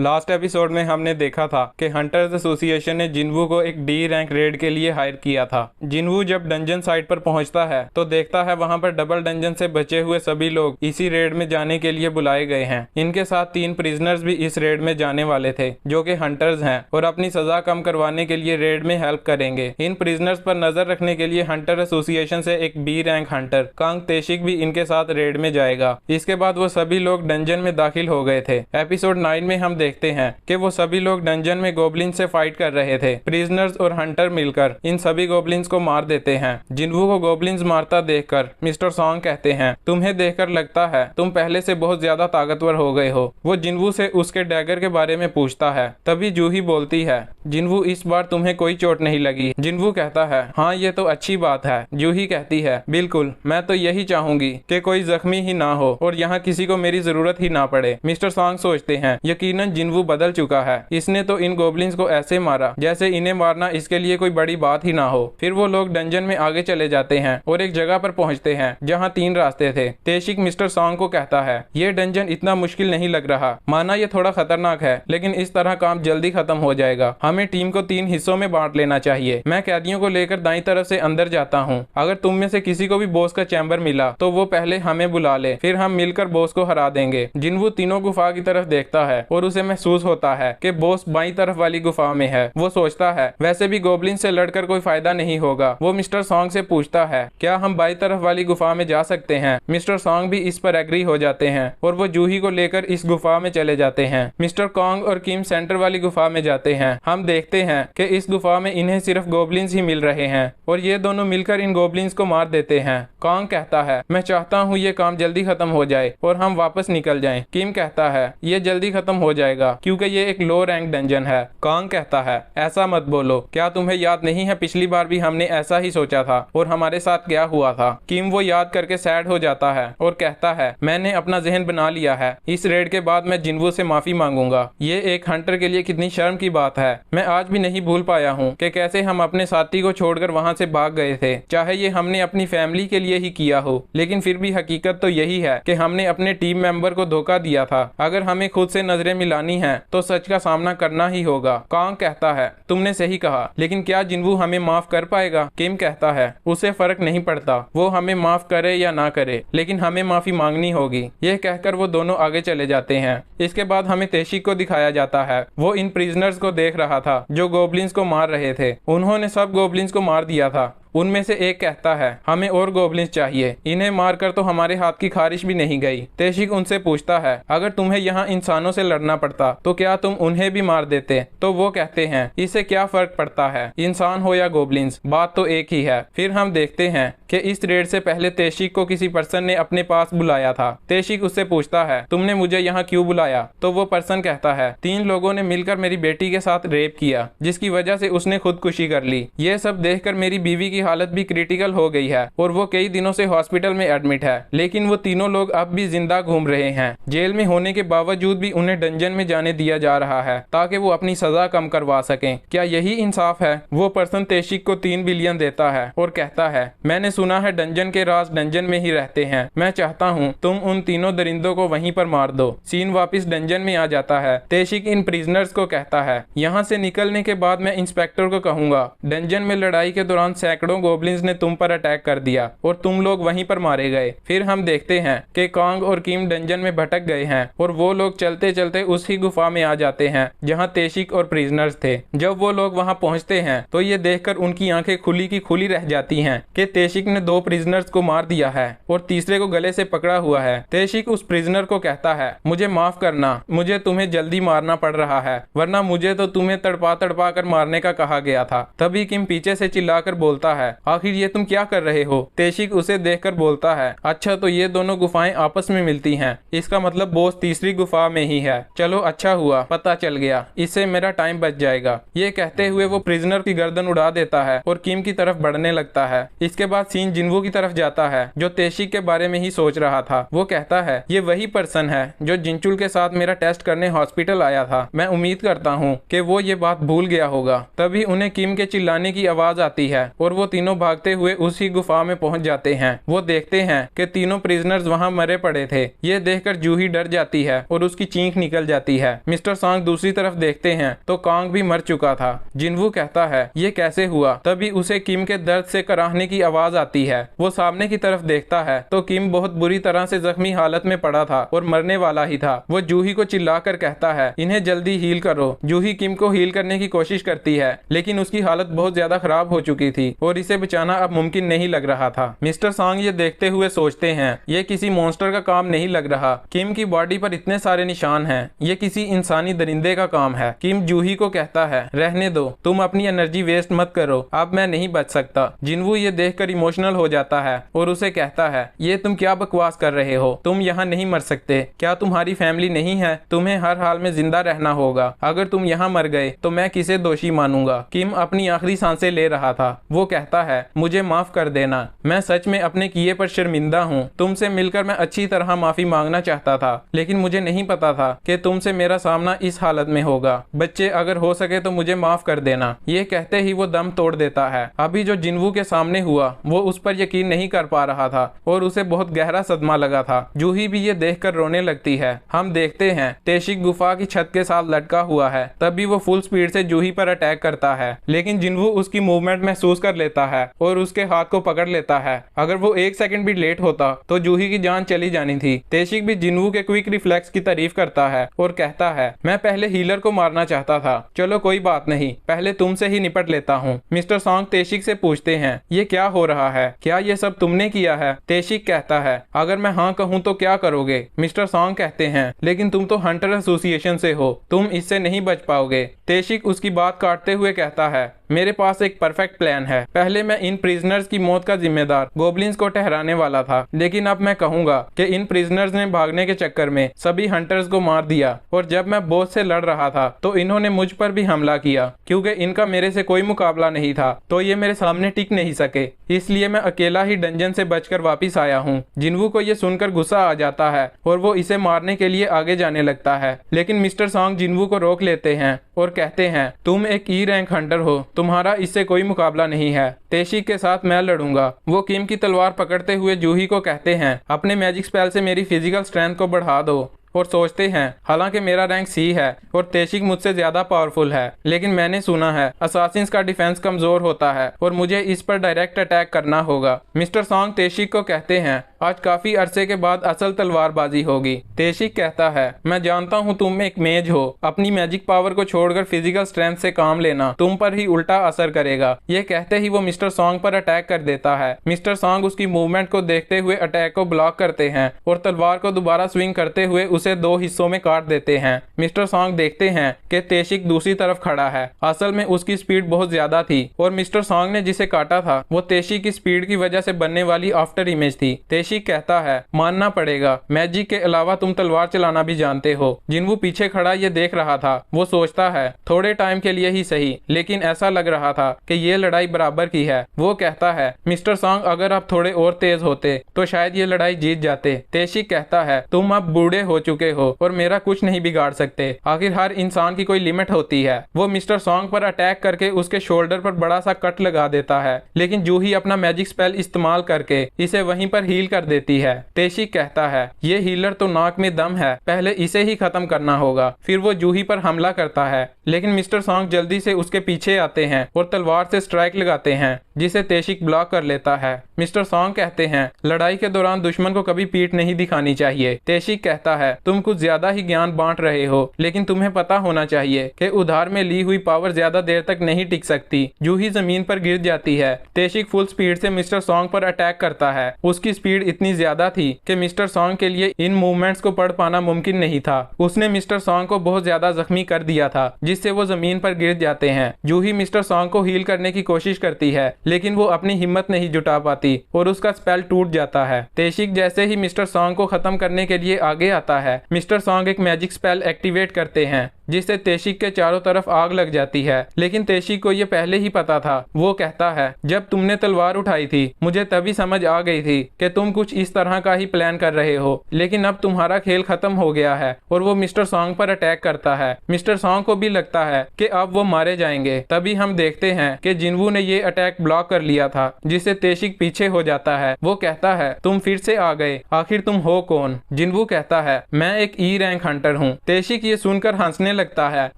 Last episode में हमने देखा था कि हंटर्स एसोसिएशन ने जिनवू को एक डी रैंक रेड के लिए हायर किया था। जिनवू जब डंजन साइट पर पहुंचता है तो देखता है वहां पर डबल डंजन से बचे हुए सभी लोग इसी रेड में जाने के लिए बुलाए गए हैं। इनके साथ 3 प्रिजनर्स भी इस रेड में जाने वाले थे जो कि हंटर्स हैं और अपनी सजा कम करवाने के लिए रेड में हेल्प करेंगे। इन प्रिजनर्स पर नजर रखने के लिए हंटर एसोसिएशन से एक बी रैंक हंटर कांग तेशिक भी इनके साथ रेड में जाएगा। इसके बाद वो सभी लोग डंजन में दाखिल हो गए थे। एपिसोड 9 में हम देखते हैं कि वो सभी लोग डंजन में गोब्लिन से फाइट कर रहे थे। प्रिजनर्स और हंटर मिलकर इन सभी गोब्लिन्स को मार देते हैं। जिनवू को गोब्लिन्स मारता देखकर मिस्टर सॉन्ग कहते हैं, तुम्हें देखकर लगता है तुम पहले से बहुत ज्यादा ताकतवर हो गए हो। वो जिनवू से उसके डैगर के बारे में पूछता है। तभी जूही बोलती है, जिनवू इस बार तुम्हें कोई चोट नहीं लगी। जिनवू कहता है, हाँ ये तो अच्छी बात है। जूही कहती है, बिल्कुल, मैं तो यही चाहूंगी कि कोई जख्मी ही ना हो और यहाँ किसी को मेरी जरूरत ही ना पड़े। मिस्टर सॉन्ग सोचते हैं, यकीनन जिनवू बदल चुका है। इसने तो इन गोब्लिन्स को ऐसे मारा जैसे इन्हें मारना इसके लिए कोई बड़ी बात ही ना हो। फिर वो लोग डंजन में आगे चले जाते हैं और एक जगह पर पहुंचते हैं जहाँ 3 रास्ते थे। तेशिक मिस्टर सॉन्ग को कहता है, ये डंजन इतना मुश्किल नहीं लग रहा। माना ये थोड़ा खतरनाक है लेकिन इस तरह काम जल्दी खत्म हो जाएगा। हमें टीम को 3 हिस्सों में बांट लेना चाहिए। मैं कैदियों को लेकर दाईं तरफ से अंदर जाता हूँ। अगर तुम में से किसी को भी बॉस का चैम्बर मिला तो वो पहले हमें बुला ले, फिर हम मिलकर बॉस को हरा देंगे। जिनवू तीनों गुफा की तरफ देखता है और उसे महसूस होता है कि बॉस बाईं तरफ वाली गुफा में है। वो सोचता है वैसे भी गोब्लिन से लड़कर कोई फायदा नहीं होगा। वो मिस्टर सॉन्ग से पूछता है, क्या हम बाईं तरफ वाली गुफा में जा सकते हैं? मिस्टर सॉन्ग भी इस पर एग्री हो जाते हैं और वो जूही को लेकर इस गुफा में चले जाते हैं। मिस्टर कॉन्ग और किम सेंटर वाली गुफा में जाते हैं। हम देखते हैं कि इस गुफा में इन्हें सिर्फ गोब्लिन्स ही मिल रहे हैं और ये दोनों मिलकर इन गोब्लिन्स को मार देते हैं। कॉन्ग कहता है, मैं चाहता हूँ ये काम जल्दी खत्म हो जाए और हम वापस निकल जाएं। किम कहता है, ये जल्दी खत्म हो जाएगा क्योंकि ये एक लो रैंक डंजन है। कॉन्ग कहता है, ऐसा मत बोलो, क्या तुम्हें याद नहीं है पिछली बार भी हमने ऐसा ही सोचा था और हमारे साथ क्या हुआ था? किम वो याद करके सैड हो जाता है और कहता है, मैंने अपना जहन बना लिया है। इस रेड के बाद मैं जिनवू से माफी मांगूंगा। ये एक हंटर के लिए कितनी शर्म की बात है। मैं आज भी नहीं भूल पाया हूँ कि कैसे हम अपने साथी को छोड़कर वहाँ से भाग गए थे। चाहे ये हमने अपनी फैमिली के लिए ही किया हो लेकिन फिर भी हकीकत तो यही है कि हमने अपने टीम मेंबर को धोखा दिया था। अगर हमें खुद से नजरें मिलानी है तो सच का सामना करना ही होगा। कॉन्ग कहता है, तुमने सही कहा, लेकिन क्या जिनवू हमें माफ कर पाएगा? किम कहता है, उसे फर्क नहीं पड़ता वो हमें माफ करे या ना करे, लेकिन हमें माफी मांगनी होगी। यह कहकर वो दोनों आगे चले जाते हैं। इसके बाद हमें तेशिक को दिखाया जाता है। वो इन प्रिजनर्स को देख रहा था जो गोब्लिन्स को मार रहे थे। उन्होंने सब गोब्लिन्स को मार दिया था। उनमें से एक कहता है, हमें और गोब्लिन्स चाहिए, इन्हें मारकर तो हमारे हाथ की खारिश भी नहीं गई। तेशिक उनसे पूछता है, अगर तुम्हें यहाँ इंसानों से लड़ना पड़ता तो क्या तुम उन्हें भी मार देते? तो वो कहते हैं, इससे क्या फर्क पड़ता है, इंसान हो या गोब्लिन्स, बात तो एक ही है। फिर हम देखते हैं कि इस रेड से पहले तेशिक को किसी पर्सन ने अपने पास बुलाया था। तेशिक उससे पूछता है, तुमने मुझे यहाँ क्यों बुलाया? तो वो पर्सन कहता है, 3 लोगों ने मिलकर मेरी बेटी के साथ रेप किया जिसकी वजह से उसने खुदकुशी कर ली। ये सब देखकर मेरी बीवी की हालत भी क्रिटिकल हो गई है और वो कई दिनों से हॉस्पिटल में एडमिट है, लेकिन वो तीनों लोग अब भी जिंदा घूम रहे हैं। जेल में होने के बावजूद भी उन्हें डंजन में जाने दिया जा रहा है ताकि वो अपनी सजा कम करवा सकें। क्या यही इंसाफ है? वो पर्सन तेशिक को 3 बिलियन देता है और कहता है, मैंने सुना है डंजन के राज डंजन में ही रहते हैं। मैं चाहता हूँ तुम उन तीनों दरिंदों को वहीं पर मार दो। सीन वापिस डंजन में आ जाता है। तेशिक इन प्रिजनर्स को कहता है, यहाँ से निकलने के बाद मैं इंस्पेक्टर को कहूंगा डंजन में लड़ाई के दौरान सैकड़ों गोब्लिन्स ने तुम पर अटैक कर दिया और तुम लोग वहीं पर मारे गए। फिर हम देखते हैं कि कॉन्ग और किम डंजन में भटक गए हैं और वो लोग चलते चलते उसी गुफा में आ जाते हैं जहां तेशिक और प्रिजनर्स थे। जब वो लोग वहां पहुंचते हैं तो ये देखकर उनकी आंखें खुली की खुली रह जाती हैं कि तेशिक ने 2 प्रिजनर्स को मार दिया है और तीसरे को गले से पकड़ा हुआ है। तेशिक उस प्रिजनर को कहता है, मुझे माफ करना, मुझे तुम्हें जल्दी मारना पड़ रहा है, वरना मुझे तो तुम्हें तड़पा तड़पा कर मारने का कहा गया था। तभी किम पीछे से चिल्लाकर बोलता है, आखिर ये तुम क्या कर रहे हो? तेशिक उसे देखकर बोलता है, अच्छा तो ये दोनों गुफाएं आपस में मिलती हैं, इसका मतलब बॉस तीसरी गुफा में ही है। चलो अच्छा हुआ पता चल गया, इससे मेरा टाइम बच जाएगा। ये कहते हुए वो प्रिजनर की गर्दन उड़ा देता है और किम की तरफ बढ़ने लगता है। इसके बाद सीन शिन जिन्वू की तरफ जाता है जो तेशिक के बारे में ही सोच रहा था। वो कहता है ये वही पर्सन है जो जिनचुल के साथ मेरा टेस्ट करने हॉस्पिटल आया था। मैं उम्मीद करता हूँ कि वो ये बात भूल गया होगा। तभी उन्हें किम के चिल्लाने की आवाज आती है और वो तीनों भागते हुए उसी गुफा में पहुंच जाते हैं। वो देखते हैं कि तीनों प्रिजनर्स वहां मरे पड़े थे। ये देखकर जूही डर जाती है और उसकी चीख निकल जाती है। मिस्टर सांग दूसरी तरफ देखते हैं तो कांग भी मर चुका था। जिन्वू कहता है ये कैसे हुआ। तभी उसे किम के दर्द से कराहने की आवाज आती है। वो सामने की तरफ देखता है तो किम बहुत बुरी तरह से जख्मी हालत में पड़ा था और मरने वाला ही था। वो जूही को चिल्लाकर कहता है इन्हें जल्दी हील करो। जूही किम को हील करने की कोशिश करती है लेकिन उसकी हालत बहुत ज्यादा खराब हो चुकी थी और इसे बचाना अब मुमकिन नहीं लग रहा था। मिस्टर सांग ये देखते हुए सोचते हैं ये किसी मॉन्स्टर का काम नहीं लग रहा। किम की बॉडी पर इतने सारे निशान हैं, ये किसी इंसानी दरिंदे का काम है। किम जूही को कहता है रहने दो, तुम अपनी एनर्जी वेस्ट मत करो, अब मैं नहीं बच सकता। जिन्वू ये देखकर इमोशनल हो जाता है और उसे कहता है ये तुम क्या बकवास कर रहे हो, तुम यहाँ नहीं मर सकते। क्या तुम्हारी फैमिली नहीं है? तुम्हें हर हाल में जिंदा रहना होगा। अगर तुम यहाँ मर गए तो मैं किसे दोषी मानूंगा। किम अपनी आखिरी सांसें ले रहा था। वो कहता है मुझे माफ कर देना, मैं सच में अपने किए पर शर्मिंदा हूँ। तुमसे मिलकर मैं अच्छी तरह माफी मांगना चाहता था लेकिन मुझे नहीं पता था कि तुमसे मेरा सामना इस हालत में होगा। बच्चे अगर हो सके तो मुझे माफ कर देना। ये कहते ही वो दम तोड़ देता है। अभी जो जिन्वू के सामने हुआ वो उस पर यकीन नहीं कर पा रहा था और उसे बहुत गहरा सदमा लगा था। जूही भी ये देखकर रोने लगती है। हम देखते हैं तेशिक गुफा की छत के साथ लटका हुआ है। तभी वो फुल स्पीड से जूही पर अटैक करता है लेकिन जिन्वू उसकी मूवमेंट महसूस कर लेता है और उसके हाथ को पकड़ लेता है। अगर वो 1 सेकंड भी लेट होता तो जूही की जान चली जानी थी। तेशिक भी जिन्वू के क्विक रिफ्लेक्स की तारीफ करता है और कहता है मैं पहले हीलर को मारना चाहता था, चलो कोई बात नहीं, पहले तुमसे ही निपट लेता हूँ। मिस्टर सांग तेशिक से पूछते हैं ये क्या हो रहा है, क्या ये सब तुमने किया है? तेशिक कहता है अगर मैं हाँ कहूँ तो क्या करोगे? मिस्टर सांग कहते हैं लेकिन तुम तो हंटर एसोसिएशन से हो, तुम इससे नहीं बच पाओगे। तेशिक उसकी बात काटते हुए कहता है मेरे पास एक परफेक्ट प्लान है। पहले मैं इन प्रिजनर्स की मौत का जिम्मेदार गोबलिन्स को ठहराने वाला था लेकिन अब मैं कहूंगा कि इन प्रिजनर्स ने भागने के चक्कर में सभी हंटर्स को मार दिया और जब मैं बॉस से लड़ रहा था तो इन्होंने मुझ पर भी हमला किया। क्योंकि इनका मेरे से कोई मुकाबला नहीं था तो ये मेरे सामने टिक नहीं सके, इसलिए मैं अकेला ही डंजन से बचकर वापिस आया हूँ। जिन्वू को ये सुनकर गुस्सा आ जाता है और वो इसे मारने के लिए आगे जाने लगता है लेकिन मिस्टर सांग जिन्वू को रोक लेते हैं और कहते हैं तुम एक ई रैंक हंटर हो, तुम्हारा इससे कोई मुकाबला नहीं है। तेशिक के साथ मैं लड़ूंगा। वो किम की तलवार पकड़ते हुए जूही को कहते हैं अपने मैजिक स्पेल से मेरी फिजिकल स्ट्रेंथ को बढ़ा दो और सोचते हैं हालांकि मेरा रैंक सी है और तेशिक मुझसे ज्यादा पावरफुल है लेकिन मैंने सुना है असासिन्स का डिफेंस कमजोर होता है और मुझे इस पर डायरेक्ट अटैक करना होगा। मिस्टर सांग तेशिक को कहते हैं आज काफी अरसे के बाद असल तलवारबाजी होगी। तेशिक कहता है मैं जानता हूँ तुम एक मेज हो, अपनी मैजिक पावर को छोड़कर फिजिकल स्ट्रेंथ से काम लेना तुम पर ही उल्टा असर करेगा। ये कहते ही वो मिस्टर सांग पर अटैक कर देता है। मिस्टर सांग उसकी मूवमेंट को देखते हुए अटैक को ब्लॉक करते हैं और तलवार को दोबारा स्विंग करते हुए उसे 2 हिस्सों में काट देते हैं। मिस्टर सांग देखते हैं कि तेशिक दूसरी तरफ खड़ा है। असल में उसकी स्पीड बहुत ज्यादा थी और मिस्टर सांग ने जिसे काटा था वो तेशिक की स्पीड की वजह से बनने वाली आफ्टर इमेज थी। तेशिक कहता है मानना पड़ेगा मैजिक के अलावा तुम तलवार चलाना भी जानते हो। जिन्वू पीछे खड़ा ये देख रहा था। वो सोचता है थोड़े टाइम के लिए ही सही लेकिन ऐसा लग रहा था कि ये लड़ाई बराबर की है। वो कहता है मिस्टर सांग अगर आप थोड़े और तेज होते तो शायद ये लड़ाई जीत जाते। तेशिक कहता है तुम अब बूढ़े हो चुके हो और मेरा कुछ नहीं बिगाड़ सकते, आखिर हर इंसान की कोई लिमिट होती है। वो मिस्टर सांग पर अटैक करके उसके शोल्डर पर बड़ा सा कट लगा देता है लेकिन जूही अपना मैजिक स्पेल इस्तेमाल करके इसे वहीं पर हील कर देती है। तेशिक कहता है ये हीलर तो नाक में दम है, पहले इसे ही खत्म करना होगा। फिर वो जूही पर हमला करता है लेकिन मिस्टर सांग जल्दी से उसके पीछे आते हैं और तलवार से स्ट्राइक लगाते हैं जिसे तेशिक ब्लॉक कर लेता है। मिस्टर सांग कहते हैं लड़ाई के दौरान दुश्मन को कभी पीठ नहीं दिखानी चाहिए। तेशिक कहता है तुम कुछ ज्यादा ही ज्ञान बांट रहे हो लेकिन तुम्हें पता होना चाहिए कि उधार में ली हुई पावर ज्यादा देर तक नहीं टिक सकती। जूही जमीन पर गिर जाती है। तेशिक फुल स्पीड से मिस्टर सांग पर अटैक करता है। उसकी स्पीड इतनी ज्यादा थी कि मिस्टर सांग के लिए इन मूवमेंट्स को पढ़ पाना मुमकिन नहीं था। उसने मिस्टर सांग को बहुत ज्यादा जख्मी कर दिया था जिससे वो जमीन पर गिर जाते हैं। जूही मिस्टर सांग को हील करने की कोशिश करती है लेकिन वो अपनी हिम्मत नहीं जुटा पाती और उसका स्पेल टूट जाता है। तेशिक जैसे ही मिस्टर सांग को खत्म करने के लिए आगे आता है मिस्टर सांग एक मैजिक स्पेल एक्टिवेट करते हैं जिससे तेशिक के चारों तरफ आग लग जाती है। लेकिन तेशिक को ये पहले ही पता था। वो कहता है, जब तुमने तलवार उठाई थी मुझे तभी समझ आ गई थी कि तुम कुछ इस तरह का ही प्लान कर रहे हो, लेकिन अब तुम्हारा खेल खत्म हो गया है। और वो मिस्टर सॉन्ग पर अटैक करता है। मिस्टर सॉन्ग को भी लगता है कि अब वो मारे जाएंगे। तभी हम देखते हैं कि जिन्वू ने ये अटैक ब्लॉक कर लिया था, जिससे तेशिक पीछे हो जाता है। वो कहता है, तुम फिर से आ गए, आखिर तुम हो कौन? जिन्वू कहता है, मैं एक ई रैंक हंटर हूँ। तेशिक ये सुनकर हंसने लगता है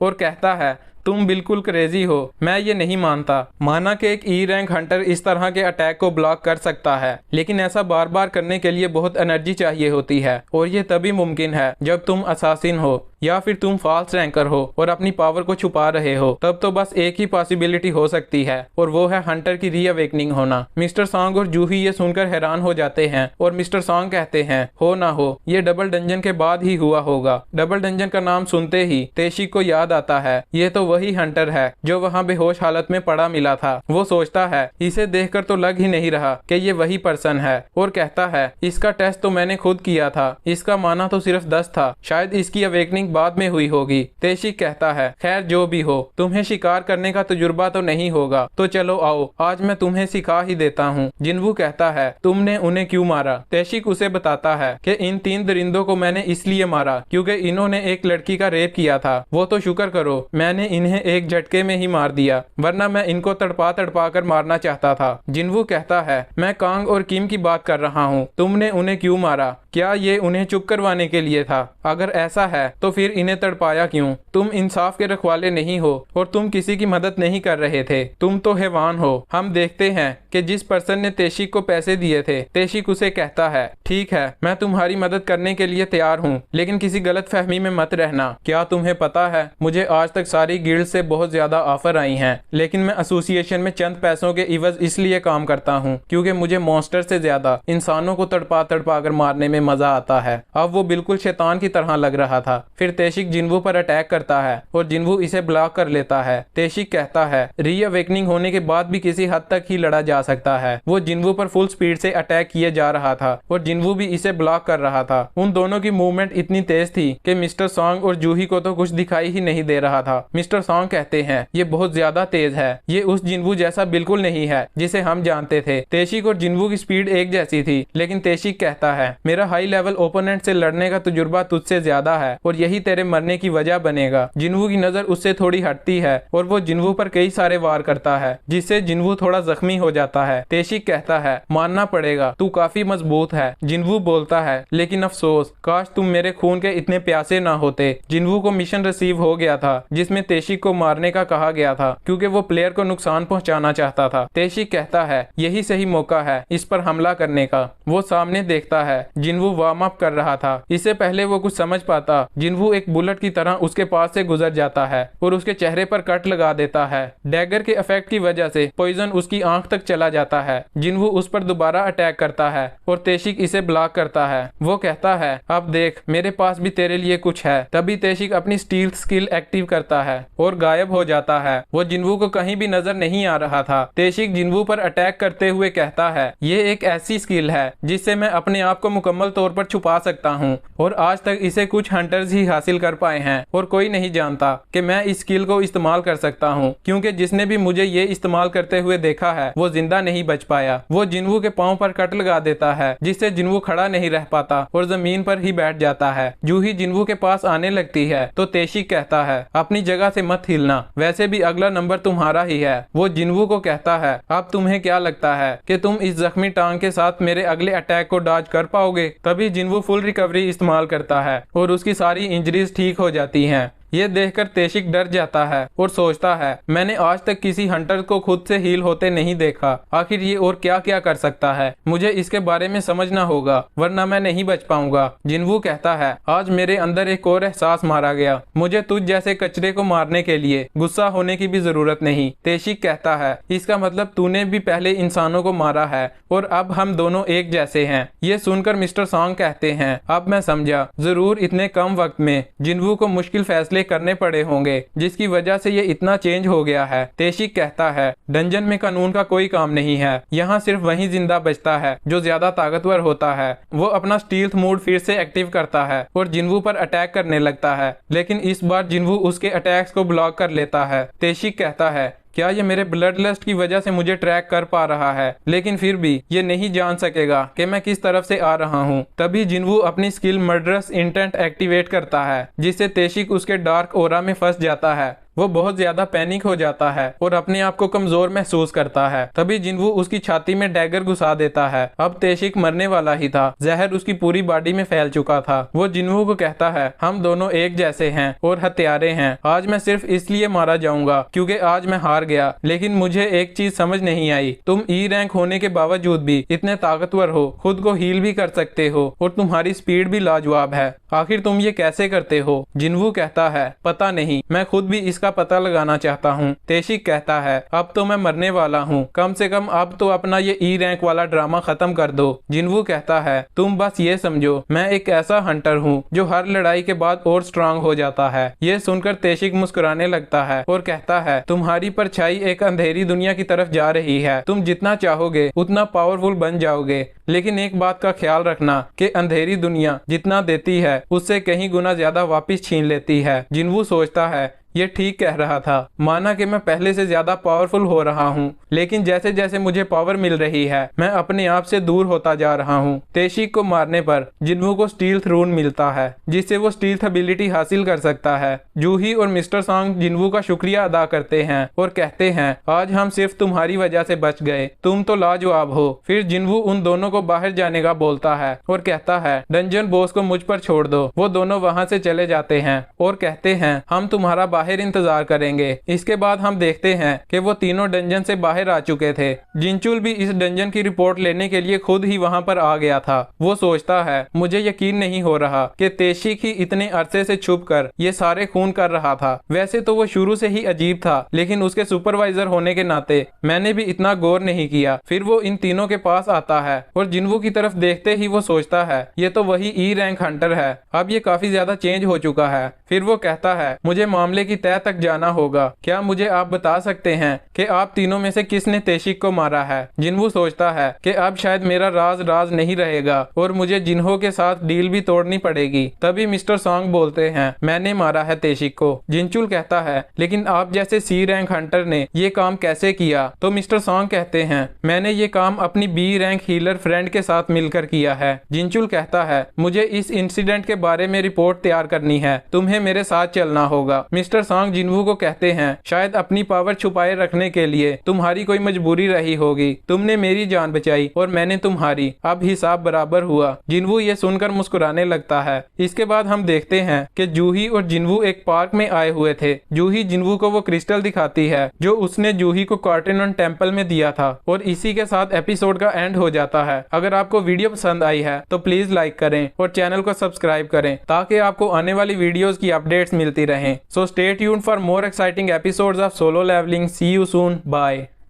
और कहता है, तुम बिल्कुल क्रेजी हो, मैं ये नहीं मानता। माना कि एक ई रैंक हंटर इस तरह के अटैक को ब्लॉक कर सकता है, लेकिन ऐसा बार बार करने के लिए बहुत एनर्जी चाहिए होती है, और ये तभी मुमकिन है जब तुम असासिन हो या फिर तुम फॉल्स रैंकर हो और अपनी पावर को छुपा रहे हो। तब तो बस एक ही पॉसिबिलिटी हो सकती है, और वो है हंटर की रीअवेकनिंग होना। मिस्टर सॉन्ग और जूही ये सुनकर हैरान हो जाते हैं, और मिस्टर सॉन्ग कहते हैं, हो ना हो ये डबल डंजन के बाद ही हुआ होगा। डबल डंजन का नाम सुनते ही तेशिक को याद आता है, ये तो वही हंटर है जो वहाँ बेहोश हालत में पड़ा मिला था। वो सोचता है, इसे देखकर तो लग ही नहीं रहा कि ये वही पर्सन है, और कहता है, इसका टेस्ट तो मैंने खुद किया था, इसका माना तो सिर्फ 10 था, शायद इसकी अवेकनिंग बाद में हुई होगी। तेशिक कहता है, खैर जो भी हो, तुम्हें शिकार करने का तजुर्बा तो नहीं होगा, तो चलो आओ, आज मैं तुम्हें सिखा ही देता हूँ। जिन्वू कहता है, तुमने उन्हें क्यों मारा? तेशिक उसे बताता है कि इन 3 दरिंदों को मैंने इसलिए मारा क्योंकि इन्होंने एक लड़की का रेप किया था। वो तो शुक्र करो मैंने इन्हें एक झटके में ही मार दिया, वरना मैं इनको तड़पा तड़पा कर मारना चाहता था। जिन्वू कहता है, मैं कांग और किम की बात कर रहा हूँ, तुमने उन्हें क्यों मारा? क्या ये उन्हें चुप करवाने के लिए था? अगर ऐसा है तो फिर इन्हें तड़पाया क्यों? तुम इंसाफ के रखवाले नहीं हो और तुम किसी की मदद नहीं कर रहे थे, तुम तो हैवान हो। हम देखते हैं कि जिस पर्सन ने तेशिक को पैसे दिए थे, तेशिक उसे कहता है, ठीक है मैं तुम्हारी मदद करने के लिए तैयार हूँ, लेकिन किसी गलत फहमी में मत रहना। क्या तुम्हें पता है, मुझे आज तक सारी गिल्ड से बहुत ज्यादा ऑफर आई हैं, लेकिन मैं एसोसिएशन में चंद पैसों के इवज इसलिए काम करता हूँ क्योंकि मुझे मॉन्स्टर से ज्यादा इंसानों को तड़पा तड़पा कर मारने में मजा आता है। अब वो बिल्कुल शैतान की तरह लग रहा था। फिर तेशिक जिन्वू पर अटैक करता है और जिन्वू इसे ब्लॉक कर लेता है। तेशिक कहता है, रीअवेकनिंग होने के बाद भी किसी हद तक ही लड़ा जा सकता है। वो जिन्वू पर फुल स्पीड से अटैक किए जा रहा था और जिन्वू भी इसे ब्लॉक कर रहा था। उन दोनों की मूवमेंट इतनी तेज थी कि मिस्टर सॉन्ग और जूही को तो कुछ दिखाई ही नहीं दे रहा था। मिस्टर सॉन्ग कहते हैं, ये बहुत ज्यादा तेज है, ये उस जिन्वू जैसा बिल्कुल नहीं है जिसे हम जानते थे। तेशिक और जिन्वू की स्पीड एक जैसी थी, लेकिन तेशिक कहता है, मेरा हाई लेवल ओपोनेंट से लड़ने का तजुर्बा तुझसे ज्यादा है और यही तेरे मरने की वजह बनेगा। जिन्वू की नजर उससे थोड़ी हटती है और वो जिन्वू पर कई सारे वार करता है, जिससे जिन्वू थोड़ा जख्मी हो जाता है। तेशिक कहता है, मानना पड़ेगा तू काफी मजबूत है। जिन्वू बोलता है, लेकिन अफसोस, काश तुम मेरे खून के इतने प्यासे ना होते। जिन्वू को मिशन रिसीव हो गया था जिसमें तेशिक को मारने का कहा गया था क्योंकि वो प्लेयर को नुकसान पहुंचाना चाहता था। तेशिक कहता है, यही सही मौका है इस पर हमला करने का। वो सामने देखता है जिन्वू वार्म अप कर रहा था। इससे पहले वो कुछ समझ पाता, जिन्वू एक बुलेट की तरह उसके पास से गुजर जाता है और उसके चेहरे पर कट लगा देता है। डैगर के इफेक्ट की वजह से पॉइजन उसकी आंख तक चला जाता है। जिन्वू उस पर दोबारा अटैक करता है और तेशिक इसे ब्लॉक करता है। वो कहता है, अब देख मेरे पास भी तेरे लिए कुछ है। तभी तेशिक अपनी स्टील्थ स्किल एक्टिव करता है और गायब हो जाता है। वो जिन्वू को कहीं भी नजर नहीं आ रहा था। तेशिक जिन्वू पर अटैक करते हुए कहता है, ये एक ऐसी स्किल है जिससे मैं अपने आप को मुकम्मल तौर पर छुपा सकता हूँ और आज तक इसे कुछ हंटर्स ही हासिल कर पाए हैं और कोई नहीं जानता कि मैं इस स्किल को इस्तेमाल कर सकता हूँ, क्योंकि जिसने भी मुझे ये इस्तेमाल करते हुए देखा है वो जिंदा नहीं बच पाया। वो जिन्वू के पाँव पर कट लगा देता है जिससे जिन्वू खड़ा नहीं रह पाता और जमीन पर ही बैठ जाता है। जूही जिन्वू के पास आने लगती है तो तेशिक कहता है, अपनी जगह से मत हिलना, वैसे भी अगला नंबर तुम्हारा ही है। वो जिन्वू को कहता है, अब तुम्हें क्या लगता है कि तुम इस जख्मी टांग के साथ मेरे अगले अटैक को डॉज कर पाओगे? तभी जिन्वू फुल रिकवरी इस्तेमाल करता है और उसकी सारी इंजरीज ठीक हो जाती हैं। ये देखकर तेशिक डर जाता है और सोचता है, मैंने आज तक किसी हंटर को खुद से हील होते नहीं देखा। आखिर ये और क्या क्या कर सकता है? मुझे इसके बारे में समझना होगा वरना मैं नहीं बच पाऊंगा। जिन्वू कहता है, आज मेरे अंदर एक और एहसास मारा गया। मुझे तुझ जैसे कचरे को मारने के लिए गुस्सा होने की भी जरूरत नहीं। तेशिक कहता है, इसका मतलब तूने भी पहले इंसानों को मारा है और अब हम दोनों एक जैसे हैं। ये सुनकर मिस्टर सॉन्ग कहते हैं, अब मैं समझा, जरूर इतने कम वक्त में जिन्वू को मुश्किल फैसले फैसले करने पड़े होंगे जिसकी वजह से ये इतना चेंज हो गया है। तेशिक कहता है डंजन में कानून का कोई काम नहीं है, यहाँ सिर्फ वही जिंदा बचता है जो ज्यादा ताकतवर होता है। वो अपना स्टील्थ मोड फिर से एक्टिव करता है और जिन्वू पर अटैक करने लगता है, लेकिन इस बार जिन्वू उसके अटैक्स को ब्लॉक कर लेता है। तेशिक कहता है क्या ये मेरे ब्लड लस्ट की वजह से मुझे ट्रैक कर पा रहा है, लेकिन फिर भी ये नहीं जान सकेगा कि मैं किस तरफ से आ रहा हूँ। तभी जिन्वू अपनी स्किल मर्डरस इंटेंट एक्टिवेट करता है, जिससे तेशिक उसके डार्क ओरा में फंस जाता है। वो बहुत ज्यादा पैनिक हो जाता है और अपने आप को कमजोर महसूस करता है। तभी जिन्वू उसकी छाती में डैगर घुसा देता है। अब तेशिक मरने वाला ही था, जहर उसकी पूरी बॉडी में फैल चुका था। वो जिन्वू को कहता है हम दोनों एक जैसे हैं और हत्यारे हैं। आज मैं सिर्फ इसलिए मारा जाऊंगा क्योंकि आज मैं हार गया, लेकिन मुझे एक चीज समझ नहीं आई, तुम ई रैंक होने के बावजूद भी इतने ताकतवर हो, खुद को हील भी कर सकते हो और तुम्हारी स्पीड भी लाजवाब है। आखिर तुम ये कैसे करते हो? जिन्वू कहता है पता नहीं, मैं खुद भी इसका पता लगाना चाहता हूँ। तेशिक कहता है अब तो मैं मरने वाला हूँ, कम से कम अब तो अपना ये ई रैंक वाला ड्रामा खत्म कर दो। जिन्वू कहता है तुम बस ये समझो मैं एक ऐसा हंटर हूँ जो हर लड़ाई के बाद और स्ट्रांग हो जाता है। ये सुनकर तेशिक मुस्कुराने लगता है और कहता है तुम्हारी परछाई एक अंधेरी दुनिया की तरफ जा रही है, तुम जितना चाहोगे उतना पावरफुल बन जाओगे, लेकिन एक बात का ख्याल रखना कि अंधेरी दुनिया जितना देती है उससे कहीं गुना ज्यादा वापस छीन लेती है। जिन्वू सोचता है ये ठीक कह रहा था, माना कि मैं पहले से ज्यादा पावरफुल हो रहा हूँ, लेकिन जैसे जैसे मुझे पावर मिल रही है मैं अपने आप से दूर होता जा रहा हूँ। तेशिक को मारने पर जिन्वू को स्टील्थ रून मिलता है, जिससे वो स्टील्थ एबिलिटी हासिल कर सकता है। जूही और मिस्टर सॉन्ग जिन्वू का शुक्रिया अदा करते हैं और कहते हैं आज हम सिर्फ तुम्हारी वजह से बच गए, तुम तो लाजवाब हो। फिर जिन्वू उन दोनों को बाहर जाने का बोलता है और कहता है डंजन बॉस को मुझ पर छोड़ दो। वो दोनों वहाँ से चले जाते हैं और कहते हैं हम तुम्हारा बाहर इंतजार करेंगे। इसके बाद हम देखते हैं कि वो तीनों डंजन से बाहर आ चुके थे। जिनचुल भी इस डंजन की रिपोर्ट लेने के लिए खुद ही वहां पर आ गया था। वो सोचता है मुझे यकीन नहीं हो रहा कि तेशिक ही इतने अरसे से छुप कर ये सारे खून कर रहा था। वैसे तो वो शुरू से ही अजीब था, लेकिन उसके सुपरवाइजर होने के नाते मैंने भी इतना गौर नहीं किया। फिर वो इन तीनों के पास आता है और जिन्वू की तरफ देखते ही वो सोचता है ये तो वही ई रैंक हंटर है, अब ये काफी ज्यादा चेंज हो चुका है। फिर वो कहता है मुझे मामले की तह तक जाना होगा, क्या मुझे आप बता सकते हैं कि आप तीनों में से किसने तेशिक को मारा है? जिन्वू सोचता है कि अब शायद मेरा राज राज नहीं रहेगा और मुझे जिन्हो के साथ डील भी तोड़नी पड़ेगी। तभी मिस्टर सॉन्ग बोलते हैं मैंने मारा है तेशिक को। जिनचुल कहता है लेकिन आप जैसे सी रैंक हंटर ने ये काम कैसे किया? तो मिस्टर सॉन्ग कहते हैं मैंने ये काम अपनी बी रैंक हीलर फ्रेंड के साथ मिलकर किया है। जिनचुल कहता है मुझे इस इंसिडेंट के बारे में रिपोर्ट तैयार करनी है, तुम्हें मेरे साथ चलना होगा। मिस्टर सॉन्ग जिन्वू को कहते हैं शायद अपनी पावर छुपाए रखने के लिए तुम्हारी कोई मजबूरी रही होगी, तुमने मेरी जान बचाई और मैंने तुम्हारी, अब हिसाब बराबर हुआ। जिन्वू ये सुनकर मुस्कुराने लगता है। इसके बाद हम देखते हैं कि जूही और जिन्वू एक पार्क में आए हुए थे। जूही जिन्वू को वो क्रिस्टल दिखाती है जो उसने जूही को कार्टेनन टेम्पल में दिया था और इसी के साथ एपिसोड का एंड हो जाता है। अगर आपको वीडियो पसंद आई है तो प्लीज लाइक करें और चैनल को सब्सक्राइब करें ताकि आपको आने वाली वीडियोस की अपडेट्स मिलती रहें। So stay tuned for more exciting episodes of Solo Leveling. See you soon. Bye.